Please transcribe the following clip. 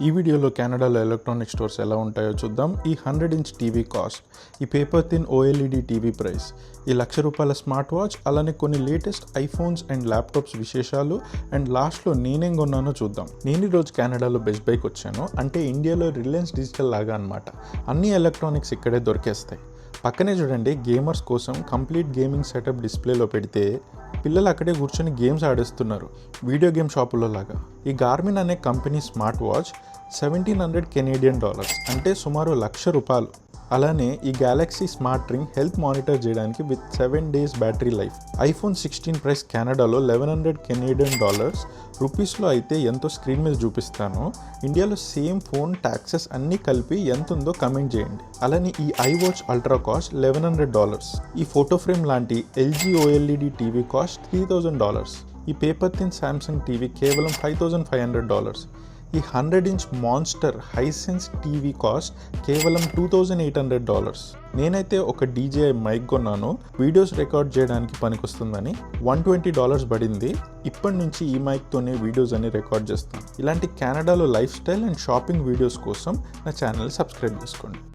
ఈ వీడియోలో కెనడాలో ఎలక్ట్రానిక్ స్టోర్స్ ఎలా ఉంటాయో చూద్దాం. ఈ 100-ఇంచ్ టీవీ కాస్ట్, ఈ paper thin OLED TV price, ఈ ₹1,00,000 స్మార్ట్ వాచ్, అలానే కొన్ని లేటెస్ట్ ఐఫోన్స్ అండ్ ల్యాప్టాప్స్ విశేషాలు, అండ్ లాస్ట్లో నేనేం కొన్నానో చూద్దాం. నేను ఈరోజు కెనడాలో బెస్ట్ బైకి వచ్చాను. అంటే ఇండియాలో రిలయన్స్ డిజిటల్ లాగా అనమాట. అన్ని ఎలక్ట్రానిక్స్ ఇక్కడే దొరికేస్తాయి. పక్కనే చూడండి, గేమర్స్ కోసం కంప్లీట్ గేమింగ్ సెటప్ డిస్ప్లేలో పెడితే పిల్లలు అక్కడే కూర్చొని గేమ్స్ ఆడేస్తున్నారు, వీడియో గేమ్ షాపుల్లో లాగా. ఈ గార్మిన్ అనే కంపెనీ స్మార్ట్ వాచ్ $1,700 అంటే సుమారు ₹1,00,000. అలానే ఈ galaxy smart ring health monitor చేయడానికి with 7 days battery life. IPhone 16 price కెనడాలో $1,100. రూపీస్లో అయితే ఎంతో స్క్రీన్ మీద చూపిస్తాను. ఇండియాలో సేమ్ ఫోన్ ట్యాక్సెస్ అన్నీ కలిపి ఎంత ఉందో కమెంట్ చేయండి. అలానే ఈ ఐవాచ్ అల్ట్రా కాస్ట్ $1,100. ఈ ఫోటో ఫ్రేమ్ లాంటి ఎల్జీ ఓఎల్ఈడి టీవీ కాస్ట్ $3,000. ఈ పేపర్ థిన్ సామ్సంగ్ టీవీ కేవలం $5,500. ఈ 100-ఇంచ్ మాన్స్టర్ హైసెన్స్ టీవీ కాస్ట్ కేవలం $2,800. నేనైతే ఒక DJI మైక్ కొన్నాను, వీడియోస్ రికార్డ్ చేయడానికి పనికొస్తుందని. $120 పడింది. ఇప్పటి నుంచి ఈ మైక్తోనే వీడియోస్ అన్ని రికార్డ్ చేస్తాను. ఇలాంటి కెనడాలో life style and shopping videos కోసం నా ఛానల్ సబ్స్క్రైబ్ చేసుకోండి.